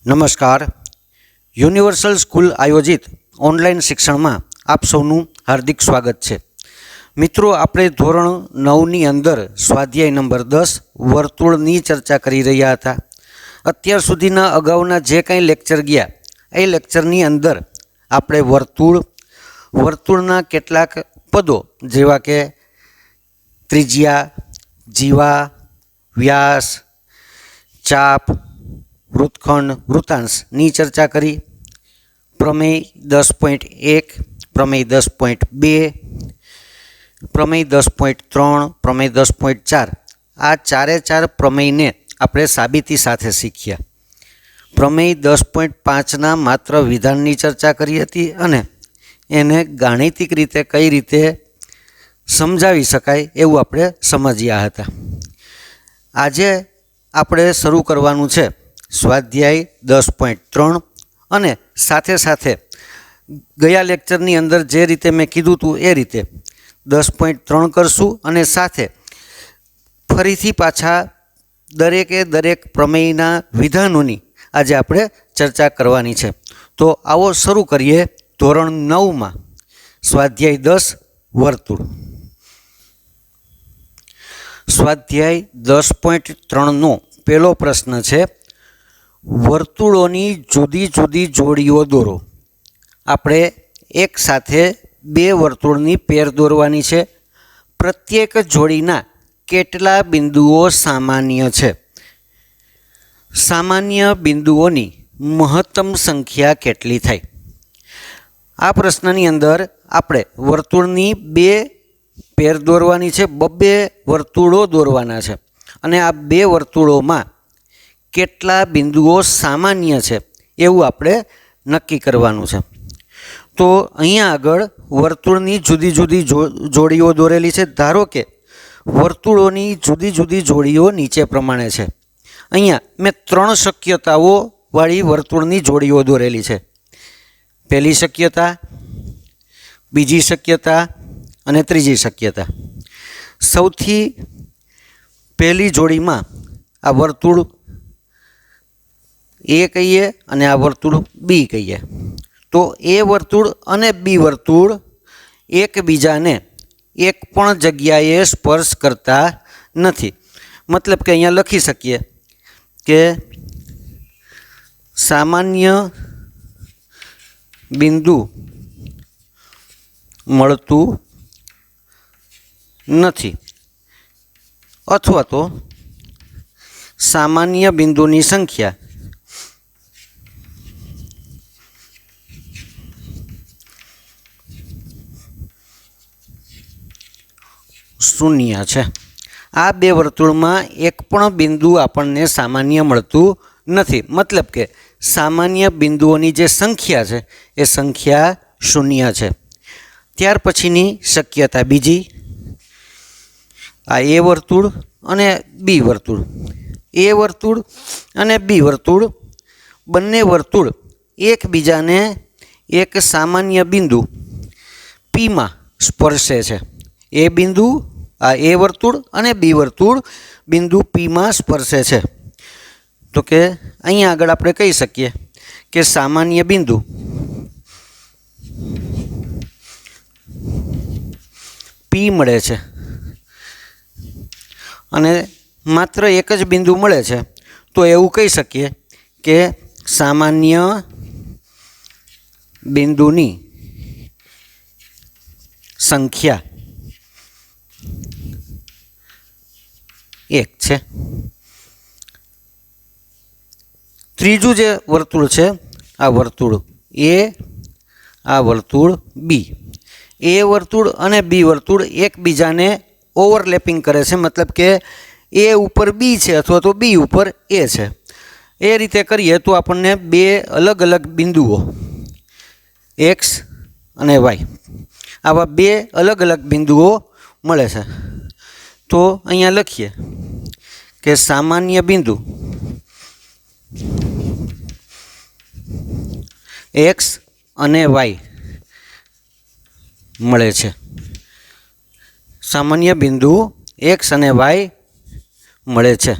નમસ્કાર. Universal school આયોજિત online શિક્ષણમાં આપ સૌનું હાર્દિક સ્વાગત છે. મિત્રો, આપણે ધોરણ 9ની અંદર સ્વાધ્યાય નંબર 10 વર્તુળની ચર્ચા કરી રહ્યા હતા. અત્યાર સુધીના અગાઉના જે કાંઈ લેક્ચર ગયા એ લેક્ચરની અંદર આપણે વર્તુળના કેટલાક પદો જેવા કે ત્રિજ્યા, જીવા, વ્યાસ, ચાપ, વૃત્તખંડ, વૃત્તાંશની ચર્ચા કરી. પ્રમેય 10.1, પ્રમેય 10.2, પ્રમેય 10.3, પ્રમેય 10.4 આ ચારે પ્રમેયને આપણે સાબિતી સાથે શીખ્યા. પ્રમેય 10.5ના માત્ર વિધાનની ચર્ચા કરી હતી અને એને ગાણિતિક રીતે કઈ રીતે સમજાવી શકાય એવું આપણે સમજ્યા હતા. આજે આપણે શરૂ કરવાનું છે સ્વાધ્યાય 10.3 અને સાથે સાથે ગયા લેક્ચરની અંદર જે રીતે મેં કીધું હતું એ રીતે 10.3 કરશું અને સાથે ફરીથી પાછા દરેક પ્રમેયના વિધાનોની આજે આપણે ચર્ચા કરવાની છે. તો આવો શરૂ કરીએ ધોરણ 9માં સ્વાધ્યાય 10 વર્તુળ. સ્વાધ્યાય 10.3નો પહેલો પ્રશ્ન છે, વર્તુળોની જુદી જુદી જોડીઓ દોરો. આપણે એક સાથે બે વર્તુળની પેર દોરવાની છે. પ્રત્યેક જોડીના કેટલા બિંદુઓ સામાન્ય છે? સામાન્ય બિંદુઓની મહત્તમ સંખ્યા કેટલી થાય? આ પ્રશ્નની અંદર આપણે વર્તુળની બે પેર દોરવાની છે, બબ્બે વર્તુળો દોરવાના છે અને આ બે વર્તુળોમાં કેટલા બિંદુઓ સામાન્ય છે એવું આપણે નક્કી કરવાનું છે. તો અહીંયા આગળ વર્તુળની જુદી જુદી જોડીઓ દોરેલી છે. ધારો કે વર્તુળોની જુદી જુદી જોડીઓ નીચે પ્રમાણે છે. અહીંયા મેં 3 શક્યતાઓ વાળી વર્તુળની જોડીઓ દોરેલી છે. પહેલી શક્યતા, બીજી શક્યતા અને ત્રીજી શક્યતા. સૌથી પહેલી જોડીમાં આ વર્તુળ એ કહીએ અને આ વર્તુળ બી કહીએ. તો એ વર્તુળ અને બી વર્તુળ એકબીજાને એક પણ જગ્યાએ સ્પર્શ કરતા નથી. મતલબ કે અહીંયા લખી શકીએ કે સામાન્ય બિંદુ મળતું નથી અથવા તો સામાન્ય બિંદુની સંખ્યા શૂન્ય છે. આ બે વર્તુળમાં એક પણ બિંદુ આપણને સામાન્ય મળતું નથી. મતલબ કે સામાન્ય બિંદુઓની જે સંખ્યા છે એ સંખ્યા શૂન્ય છે. ત્યાર પછીની શક્યતા બીજી, આ એ વર્તુળ અને બી વર્તુળ. એ વર્તુળ અને બી વર્તુળ બંને વર્તુળ એકબીજાને એક સામાન્ય બિંદુ પીમાં સ્પર્શે છે. એ બિંદુ, આ એ વર્તુળ અને બી વર્તુળ બિંદુ પીમાં સ્પર્શે છે. તો કે અહીંયા આગળ આપણે કહી શકીએ કે સામાન્ય બિંદુ પી મળે છે અને માત્ર એક જ બિંદુ મળે છે. તો એવું કહી શકીએ કે સામાન્ય બિંદુની સંખ્યા 1 છે. ત્રીજું જે વર્તુળ છે, આ વર્તુળ એ, આ વર્તુળ બી. એ વર્તુળ અને બી વર્તુળ એકબીજાને ઓવરલેપિંગ કરે છે. મતલબ કે એ ઉપર બી છે અથવા તો બી ઉપર એ છે. એ રીતે કરીએ તો આપણને બે અલગ અલગ બિંદુઓ એક્સ અને વાય, આવા બે અલગ અલગ બિંદુઓ મળે છે. તો અહીંયા લખીએ કે સામાન્ય બિંદુ એક્સ અને વાય મળે છે. સામાન્ય બિંદુ એક્સ અને વાય મળે છે.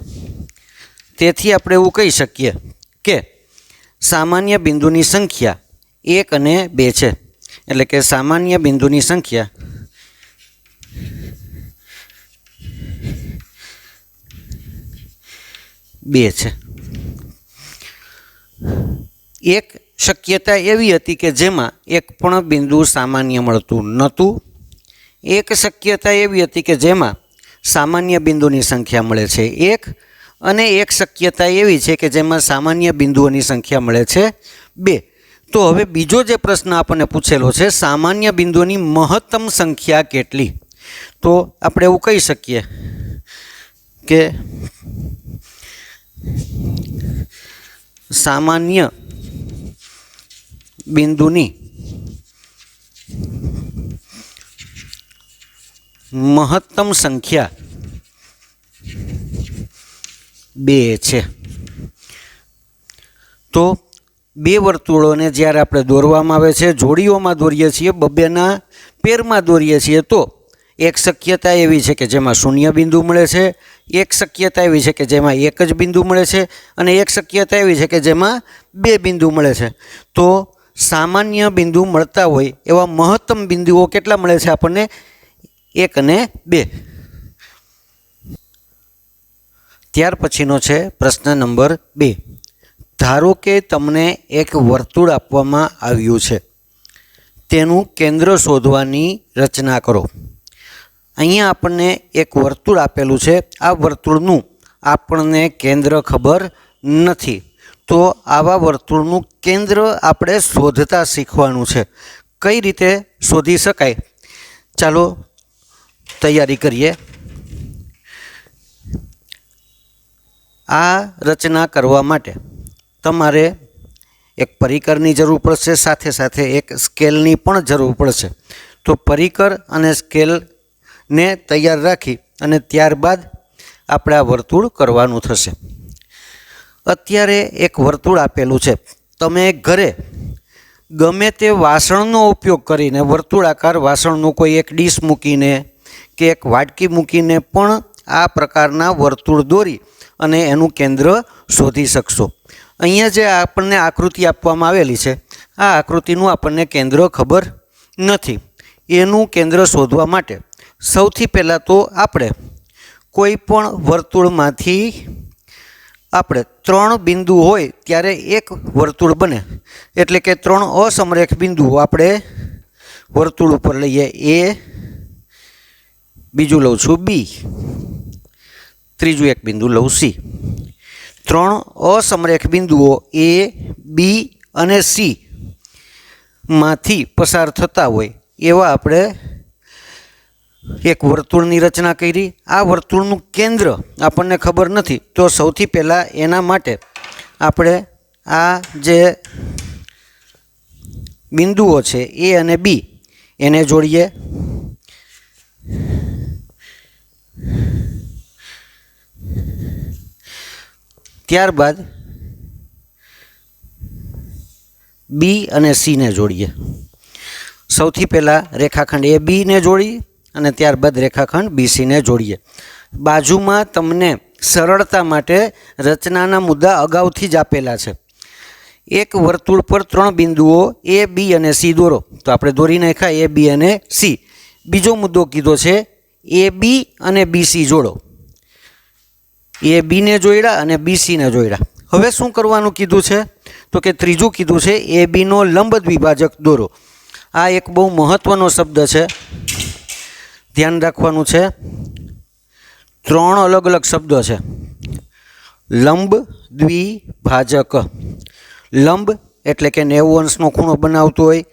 તેથી આપણે એવું કહી શકીએ કે સામાન્ય બિંદુની સંખ્યા 1 અને 2 છે, એટલે કે સામાન્ય બિંદુની સંખ્યા 2 છે. એક શક્યતા એવી હતી કે જેમાં એક પણ બિંદુ સામાન્ય મળતું નહોતું. એક શક્યતા એવી હતી કે જેમાં સામાન્ય બિંદુની સંખ્યા મળે છે 1, અને એક શક્યતા એવી છે કે જેમાં સામાન્ય બિંદુઓની સંખ્યા મળે છે 2. તો હવે બીજો જે પ્રશ્ન આપણને પૂછેલો છે, સામાન્ય બિંદુઓની મહત્તમ સંખ્યા કેટલી? તો આપણે એવું કહી શકીએ કે સામાન્ય બિંદુની મહત્તમ સંખ્યા 2 છે. તો બે વર્તુળોને જ્યારે આપણે દોરવામાં આવે છે, જોડીઓમાં દોરીએ છીએ, બબ્બેના પેરમાં દોરીએ છીએ, તો એક શક્યતા એવી છે કે જેમાં શૂન્ય બિંદુ મળે છે, એક શક્યતા એવી છે કે જેમાં એક જ બિંદુ મળે છે, અને એક શક્યતા એવી છે કે જેમાં 2 બિંદુ મળે છે. તો સામાન્ય બિંદુ મળતા હોય એવા મહત્તમ બિંદુઓ કેટલા મળે છે આપણને? 1 અને 2. ત્યાર પછીનો છે પ્રશ્ન નંબર 2. ધારો કે તમને એક વર્તુળ આપવામાં આવ્યું છે, તેનું કેન્દ્ર શોધવાની રચના કરો. અહીંયા આપણને એક વર્તુળ આપેલું છે, આ વર્તુળનું આપણને કેન્દ્ર ખબર નથી. તો આવા વર્તુળનું કેન્દ્ર આપણે શોધતા શીખવાનું છે. કઈ રીતે શોધી શકાય? ચાલો તૈયારી કરીએ. આ રચના કરવા માટે તમારે એક પરિકરની જરૂર પડશે, સાથે સાથે એક સ્કેલની પણ જરૂર પડશે. તો પરિકર અને સ્કેલને તૈયાર રાખી અને ત્યારબાદ આપણે આ વર્તુળ કરવાનું થશે. અત્યારે એક વર્તુળ આપેલું છે. તમે ઘરે ગમે તે વાસણનો ઉપયોગ કરીને, વર્તુળાકાર વાસણનું કોઈ એક ડીશ મૂકીને કે એક વાટકી મૂકીને પણ આ પ્રકારના વર્તુળ દોરી અને એનું કેન્દ્ર શોધી શકશો. અહીંયા જે આપણને આકૃતિ આપવામાં આવેલી છે, આ આકૃતિનું આપણને કેન્દ્ર ખબર નથી. એનું કેન્દ્ર શોધવા માટે સૌથી પહેલાં તો આપણે કોઈ પણ વર્તુળમાંથી આપણે 3 બિંદુ હોય ત્યારે એક વર્તુળ બને, એટલે કે 3 અસમરેખ બિંદુઓ આપણે વર્તુળ ઉપર લઈએ. A, બીજું લઉં છું B, ત્રીજું એક બિંદુ લઉં C. 3 અસમરેખ બિંદુઓ A, B અને C માંથી પસાર થતા હોય એવા આપણે એક વર્તુળની રચના કરી. આ વર્તુળનું કેન્દ્ર આપણને ખબર નથી, તો સૌથી પહેલાં એના માટે આપણે આ જે બિંદુઓ છે A અને B એને જોડીએ. ત્યારબાદ B અને C ને જોડીએ. સૌથી પહેલાં રેખાખંડ AB ને જોડી અને ત્યારબાદ રેખાખંડ BC ને જોડીએ. બાજુમાં તમને સરળતા માટે રચનાના મુદ્દા અગાઉથી જ આપેલા છે. એક વર્તુળ પર 3 બિંદુઓ A, B અને C દોરો. તો આપણે દોરી નાખ્યા A, B અને C. બીજો મુદ્દો કીધો છે AB અને BC જોડો. AB ને જોડ્યા અને BC ને જોડ્યા. હવે શું કરવાનું કીધું છે? તો કે ત્રીજું કીધું છે AB નો લંબ દ્વિભાજક દોરો. આ એક બહુ મહત્ત્વનો શબ્દ છે, ધ્યાન રાખવાનું છે. 3 અલગ અલગ શબ્દો છે. લંબ દ્વિભાજક. લંબ એટલે કે 90 અંશનો ખૂણો બનાવતો હોય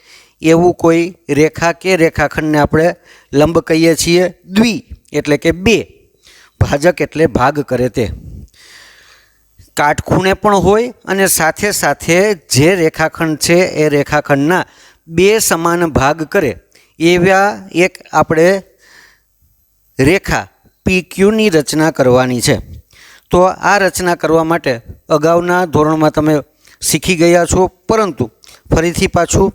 એવું કોઈ રેખા કે રેખાખંડને આપણે લંબ કહીએ છીએ. દ્વિ એટલે કે 2, ભાજક એટલે ભાગ કરે તે. કાટખૂણે પણ હોય અને સાથે સાથે જે રેખાખંડ છે એ રેખાખંડના 2 સમાન ભાગ કરે એવા એક આપણે રેખા PQની રચના કરવાની છે. તો આ રચના કરવા માટે અગાઉના ધોરણમાં તમે શીખી ગયા છો, પરંતુ ફરીથી પાછું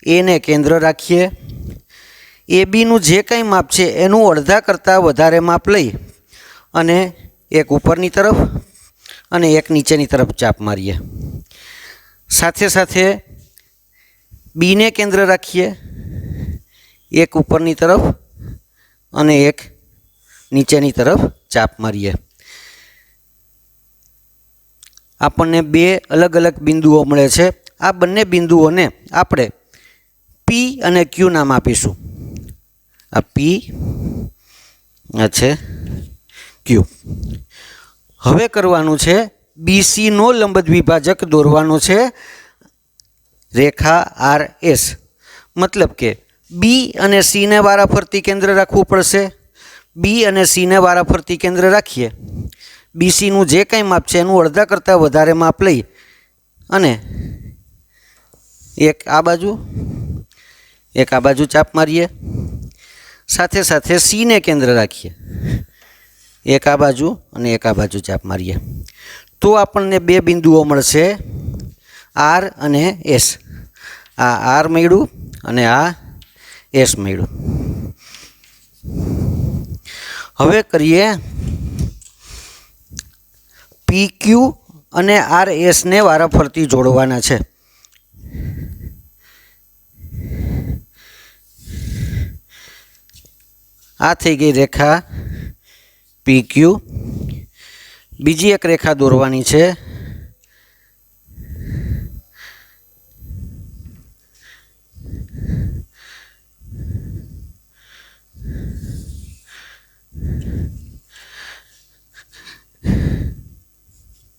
એને કેન્દ્ર રાખીએ. ABનું જે કંઈ માપ છે એનું અડધા કરતાં વધારે માપ લઈ અને એક ઉપરની તરફ અને એક નીચેની તરફ ચાપ મારીએ. સાથે સાથે બીને કેન્દ્ર રાખીએ, એક ઉપરની તરફ અને એક નીચેની તરફ ચાપ મારીએ. આપણને બે અલગ અલગ બિંદુઓ મળે છે. આ બંને બિંદુઓને આપણે પી અને ક્યુ નામ આપીશું. આ પી, આ છે ક્યુ. હવે કરવાનું છે બીસીનો લંબ દ્વિભાજક દોરવાનો છે રેખા આર એસ. મતલબ કે બી અને સીને વારાફરતી કેન્દ્ર રાખવું પડશે. બી અને સીને વારાફરતી કેન્દ્ર રાખીએ. બીસીનું જે કંઈ માપ છે એનું અડધા કરતાં વધારે માપ લઈ અને એક આ બાજુ ચાપ મારીએ. સાથે સાથે સીને કેન્દ્ર રાખીએ. એક આ બાજુ અને એક આ બાજુ ચાપ મારીએ. તો આપણને બે બિંદુઓ મળશે, આર અને એસ. આ આર મળ્યું અને આ એસ મળ્યું. હવે કરીએ પી ક્યુ અને આર એસને વારાફરતી જોડવાના છે. આ થઈ ગઈ રેખા પી ક્યુ. બીજી એક રેખા દોરવાની છે.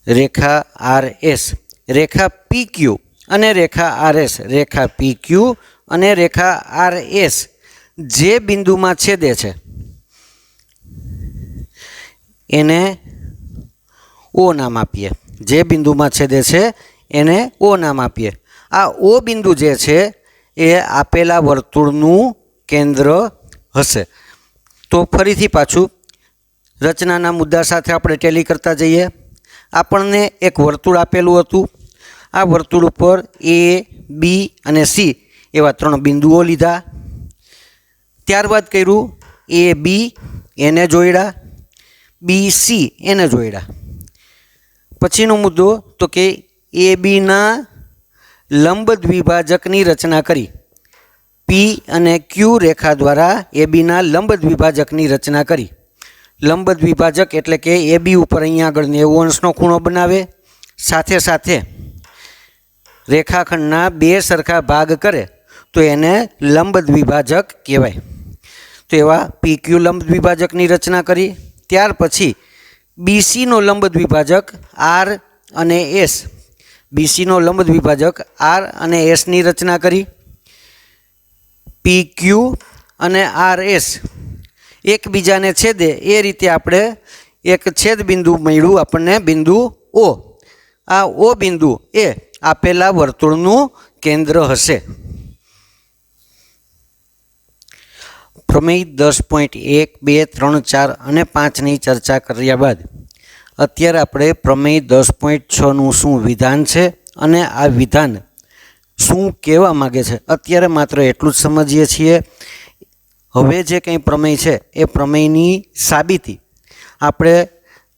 રેખા આર એસ. રેખા પી ક્યુ અને રેખા આર એસ. રેખા પી ક્યુ અને રેખા આર એસ જે બિંદુમાં છેદે છે એને ઓ નામ આપીએ. જે બિંદુમાં છેદે છે એને ઓ નામ આપીએ. આ ઓ બિંદુ જે છે એ આપેલા વર્તુળનું કેન્દ્ર હશે. તો ફરીથી પાછું રચનાના મુદ્દા સાથે આપણે ટેલી કરતા જઈએ. આપણને એક વર્તુળ આપેલું હતું. આ વર્તુળ ઉપર એ, બી અને સી એવા 3 બિંદુઓ લીધા. ત્યારબાદ કર્યું એ બી એને જોડ્યા, બી સી એને જોડ્યા. પછીનો મુદ્દો તો કે એ બીના લંબ દ્વિભાજકની રચના કરી. પી અને ક્યુ રેખા દ્વારા એ બીના લંબ દ્વિભાજકની રચના કરી. લંબ દ્વિભાજક એટલે કે એ બી ઉપર અહીંયા આગળ 90 અંશનો ખૂણો બનાવે. સાથે સાથે રેખાખંડના 2 સરખા ભાગ કરે તો એને લંબ દ્વિભાજક કહેવાય. તો એવા પી ક્યુ લંબ દ્વિભાજકની રચના કરી. ત્યાર પછી બીસીનો લંબ દ્વિભાજક આર અને એસ. બીસીનો લંબ દ્વિભાજક આર અને એસની રચના કરી. પી ક્યુ અને આર એસ એકબીજાને છેદે એ રીતે આપણે એક છેદ બિંદુ મળ્યું આપણને, બિંદુ ઓ. આ ઓ બિંદુ એ આપેલા વર્તુળનું કેન્દ્ર હશે. પ્રમેય 10.1, 2, 3, 4 અને 5ની ચર્ચા કર્યા બાદ અત્યારે આપણે પ્રમેય 10.6નું શું વિધાન છે અને આ વિધાન શું કહેવા માગે છે અત્યારે માત્ર એટલું જ સમજીએ છીએ. હવે જે કંઈ પ્રમેય છે એ પ્રમેયની સાબિતી આપણે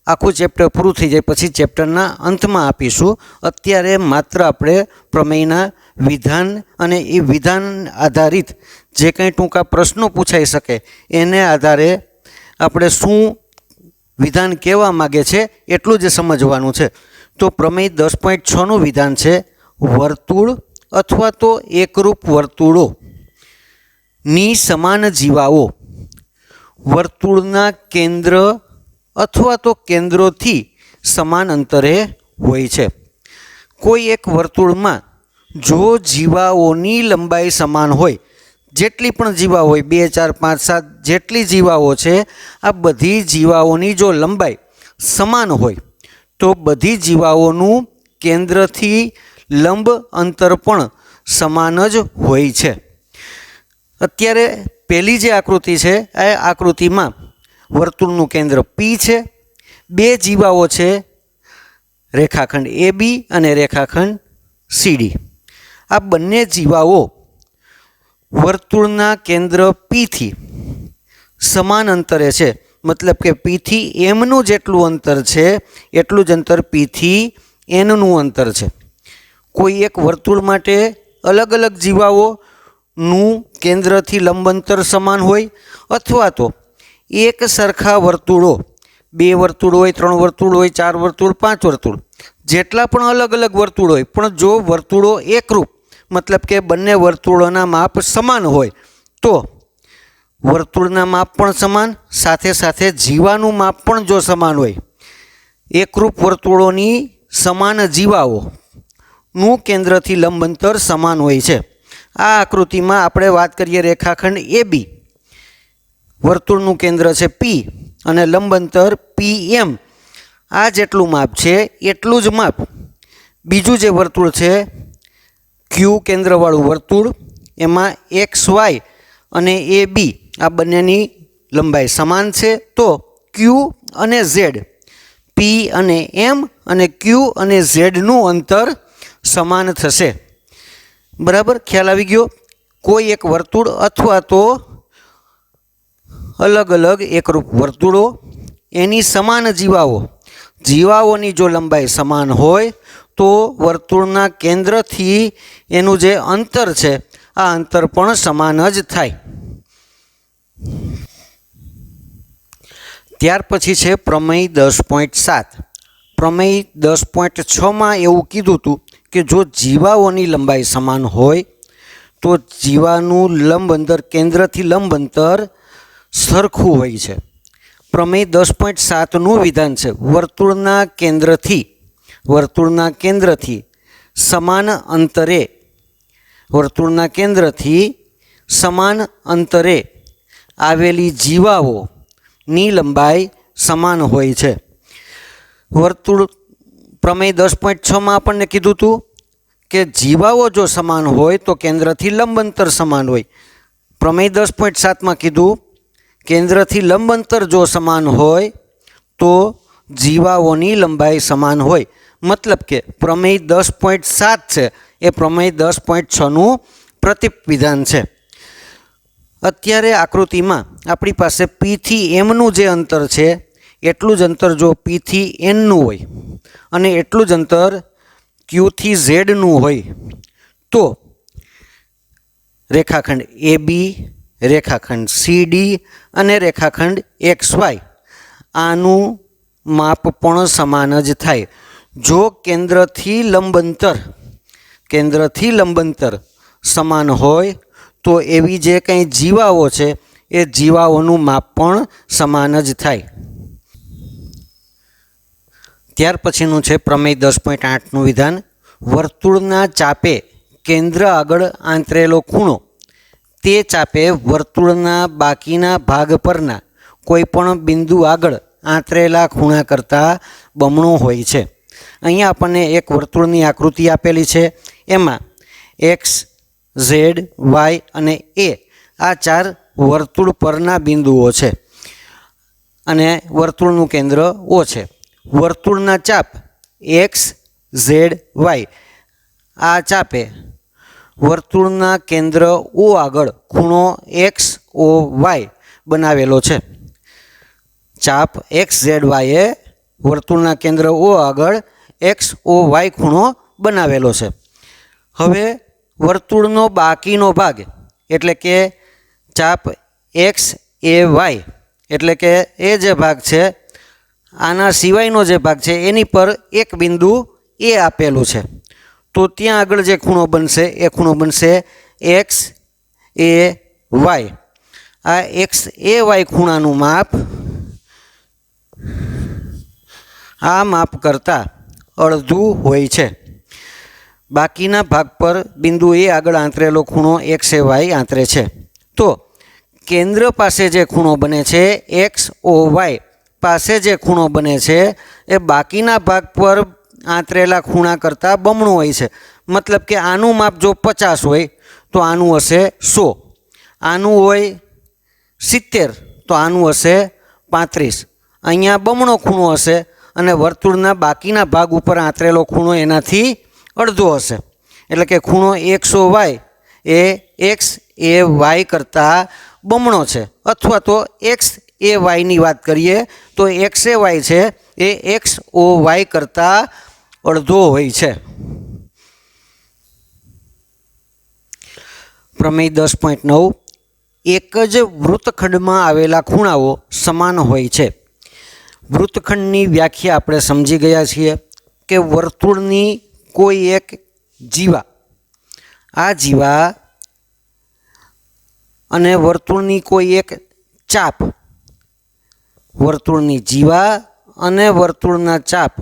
આખું ચેપ્ટર પૂરું થઈ જાય પછી ચેપ્ટરના અંતમાં આપીશું. અત્યારે માત્ર આપણે પ્રમેયના વિધાન અને એ વિધાન આધારિત જે કંઈ ટૂંકા પ્રશ્નો પૂછાઈ શકે એને આધારે આપણે શું વિધાન કહેવા માગે છે એટલું જ સમજવાનું છે. તો પ્રમેય 10.6નું વિધાન છે વર્તુળ અથવા તો એકરૂપ વર્તુળો ની સમાન જીવાઓ વર્તુળના કેન્દ્ર અથવા તો કેન્દ્રોથી સમાન અંતરે હોય છે. કોઈ એક વર્તુળમાં જો જીવાઓની લંબાઈ સમાન હોય, જેટલી પણ જીવા હોય 2, 4, 5, 7 જેટલી જીવાઓ છે, આ બધી જીવાઓની જો લંબાઈ સમાન હોય તો બધી જીવાઓનું કેન્દ્રથી લંબ અંતર પણ સમાન જ હોય છે. અત્યારે પહેલી જે આકૃતિ છે એ આકૃતિમાં વર્તુળનું કેન્દ્ર પી છે. 2 જીવાઓ છે રેખાખંડ એ બી અને રેખાખંડ સીડી. આ બંને જીવાઓ વર્તુળના કેન્દ્ર પીથી સમાન અંતરે છે. મતલબ કે પીથી એમનું જેટલું અંતર છે એટલું જ અંતર પીથી એનનું અંતર છે. કોઈ એક વર્તુળ માટે અલગ અલગ જીવાઓનું કેન્દ્રથી લંબ અંતર સમાન હોય, અથવા તો એક સરખા વર્તુળો, 2 વર્તુળ હોય, 3 વર્તુળ હોય, 4 વર્તુળ, 5 વર્તુળ, જેટલા પણ અલગ અલગ વર્તુળ હોય, પણ જો વર્તુળો એકરૂપ મતલબ કે બંને વર્તુળોના માપ સમાન હોય તો વર્તુળના માપ પણ સમાન, સાથે સાથે જીવાનું માપ પણ જો સમાન હોય, એકરૂપ વર્તુળોની સમાન જીવાઓનું કેન્દ્રથી લંબ અંતર સમાન હોય છે. આ આકૃતિમાં આપણે વાત કરીએ રેખાખંડ AB, વર્તુળનું કેન્દ્ર છે P અને લંબ અંતર PM. આ જેટલું માપ છે એટલું જ માપ બીજું જે વર્તુળ છે Q કેન્દ્રવાળું વર્તુળ, એમાં XY અને AB આ બંનેની લંબાઈ સમાન છે, તો Q અને Z, P અને M અને Q અને Zનું અંતર સમાન થશે. બરાબર, ખ્યાલ આવી ગયો? કોઈ એક વર્તુળ અથવા તો અલગ અલગ એકરૂપ વર્તુળો, એની સમાન જીવાઓની જો લંબાઈ સમાન હોય તો વર્તુળના કેન્દ્રથી એનું જે અંતર છે આ અંતર પણ સમાન જ થાય. ત્યાર પછી છે પ્રમેય 10.7. પ્રમેય 10.6માં એવું કીધું હતું કે જો જીવાઓની લંબાઈ સમાન હોય તો જીવાનું લંબ અંતર, કેન્દ્રથી લંબ અંતર સરખું હોય છે. પ્રમેય 10.7નું વિધાન છે વર્તુળના કેન્દ્રથી સમાન અંતરે આવેલી જીવાઓની લંબાઈ સમાન હોય છે. પ્રમેય 10.6માં આપણને કીધું હતું કે જીવાઓ જો સમાન હોય તો કેન્દ્રથી લંબ અંતર સમાન હોય. પ્રમેય 10.7માં કીધું કેન્દ્રથી લંબ અંતર જો સમાન હોય તો જીવાઓની લંબાઈ સમાન હોય. મતલબ કે પ્રમેય 10.7 છે એ પ્રમેય 10.6નું પ્રતિવિધાન છે. અત્યારે આકૃતિમાં આપણી પાસે P થી Mનું જે અંતર છે એટલું જ અંતર જો P થી Nનું હોય અને એટલું જ અંતર Q થી Zનું હોય તો રેખાખંડ AB, રેખાખંડ CD અને રેખાખંડ XY આનું માપ પણ સમાન જ થાય. જો કેન્દ્રથી લંબ અંતર સમાન હોય તો એવી જે કંઈ જીવાઓ છે એ જીવાઓનું માપ પણ સમાન જ થાય. ત્યાર પછીનું છે પ્રમેય 10.8નું વિધાન. વર્તુળના ચાપે કેન્દ્ર આગળ આંતરેલો ખૂણો તે ચાપે વર્તુળના બાકીના ભાગ પરના કોઈ પણ બિંદુ આગળ આંતરેલા ખૂણા કરતાં બમણો હોય છે. અહીંયા આપણને એક વર્તુળની આકૃતિ આપેલી છે, એમાં X, Z, Y અને આ 4 વર્તુળ પરના બિંદુઓ છે અને વર્તુળનું કેન્દ્ર O છે. વર્તુળના ચાપ X, Z, Y આ ચાપે વર્તુળના કેન્દ્ર O આગળ ખૂણો XOY બનાવેલો છે. ચાપ XZY એ વર્તુળના કેન્દ્ર O આગળ XOY ખૂણો બનાવેલો છે. હવે વર્તુળનો બાકીનો ભાગ એટલે કે ચાપ XAY એટલે કે એ જે ભાગ છે આના સિવાયનો જે ભાગ છે એની પર એક બિંદુ A આપેલું છે, તો ત્યાં આગળ જે ખૂણો બનશે એ ખૂણો બનશે XAY. આ XAY ખૂણાનું માપ કરતાં અડધું હોય છે. બાકીના ભાગ પર બિંદુ A આગળ આંતરેલો ખૂણો XAY આંતરે છે. તો કેન્દ્ર પાસે જે ખૂણો બને છે XOY પાસે જે ખૂણો બને છે એ બાકીના ભાગ પર આંતરેલા ખૂણા કરતાં બમણું હોય છે. મતલબ કે આનું માપ જો 50 હોય તો આનું હશે 100, આનું હોય 70 તો આનું હશે 35. અહીંયા બમણો ખૂણો હશે અને વર્તુળના બાકીના ભાગ ઉપર આંતરેલો ખૂણો એનાથી અડધો હશે. એટલે કે ખૂણો XOY એ XAY કરતાં બમણો છે. અથવા તો XAYની વાત કરીએ તો XAY છે એ XOY કરતાં અડધો હોય છે. પ્રમેય 10.9 એક જ વૃત્તખંડમાં આવેલા ખૂણાઓ સમાન હોય છે. વૃત્તખંડની વ્યાખ્યા આપણે સમજી ગયા છીએ કે વર્તુળની કોઈ એક જીવા, આ જીવા અને વર્તુળની કોઈ એક ચાપ, વર્તુળની જીવા અને વર્તુળના ચાપ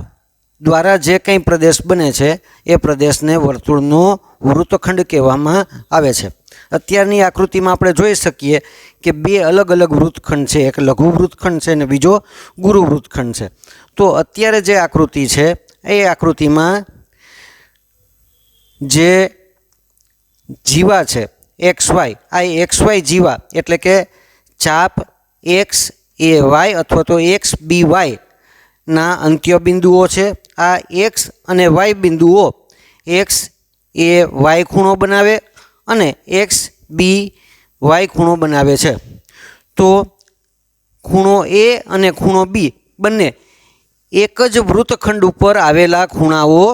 દ્વારા જે કંઈ પ્રદેશ બને છે એ પ્રદેશને વર્તુળનો વૃત્તખંડ કહેવામાં આવે છે. અત્યારની આકૃતિમાં આપણે જોઈ શકીએ કે બે અલગ અલગ વૃત્તખંડ છે, એક લઘુ વૃત્તખંડ છે અને બીજો ગુરુ વૃત્તખંડ છે. તો અત્યારે જે આકૃતિ છે એ આકૃતિમાં જે જીવા છે XY, આ XY જીવા એટલે કે ચાપ XAY અથવા તો XBY ના અંત્ય બિંદુઓ છે. આ X અને Y બિંદુઓ XAY ખૂણો બનાવે અને XBY ખૂણો બનાવે છે. તો ખૂણો A અને ખૂણો B બંને એક જ વૃત્તખંડ ઉપર આવેલા ખૂણાઓ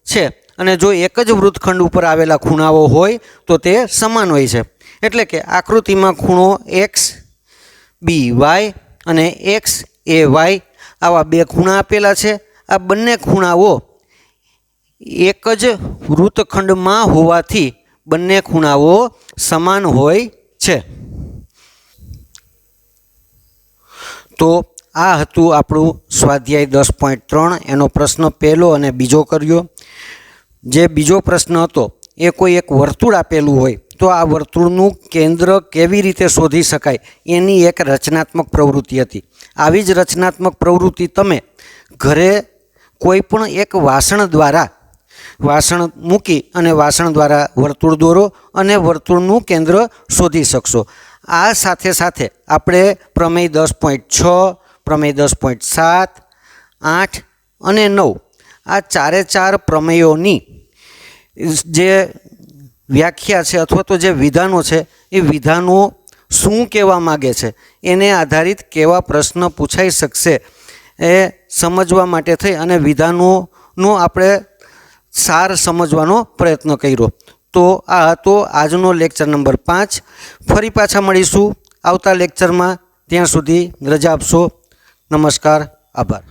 છે અને જો એક જ વૃત્તખંડ ઉપર આવેલા ખૂણાઓ હોય તો તે સમાન હોય છે. એટલે કે આકૃતિમાં ખૂણો XBY અને XAY આવા બે ખૂણા આપેલા છે. આ બંને ખૂણાઓ એક જ વૃત્તખંડમાં હોવાથી બંને ખૂણાઓ સમાન હોય છે. તો આ હતું આપણું સ્વાધ્યાય 10.3 એનો પ્રશ્ન પહેલો અને બીજો કર્યો. જે બીજો પ્રશ્ન હતો એ કોઈ એક વર્તુળ આપેલું હોય તો આ વર્તુળનું કેન્દ્ર કેવી રીતે શોધી શકાય એની એક રચનાત્મક પ્રવૃત્તિ હતી. આવી જ રચનાત્મક પ્રવૃત્તિ તમે ઘરે કોઈ પણ એક વાસણ મૂકી અને વાસણ દ્વારા વર્તુળ દોરો અને વર્તુળનું કેન્દ્ર શોધી શકશો. આ સાથે સાથે આપણે પ્રમેય 10.6, પ્રમેય 10.7, 8 અને 9 આ ચારે પ્રમેયોની જે વ્યાખ્યા છે અથવા તો જે વિધાનો છે એ વિધાનો શું કહેવા માગે છે એને આધારિત કેવા પ્રશ્ન પૂછાઈ શકશે એ સમજવા માટે થઈ અને વિધાનોનો આપણે સાર સમજવાનો પ્રયત્ન કર્યો. તો આ હતો આજનો લેક્ચર નંબર 5. ફરી પાછા મળીશું આવતા લેક્ચરમાં. ત્યાં સુધી રજા આપશો. નમસ્કાર, આભાર.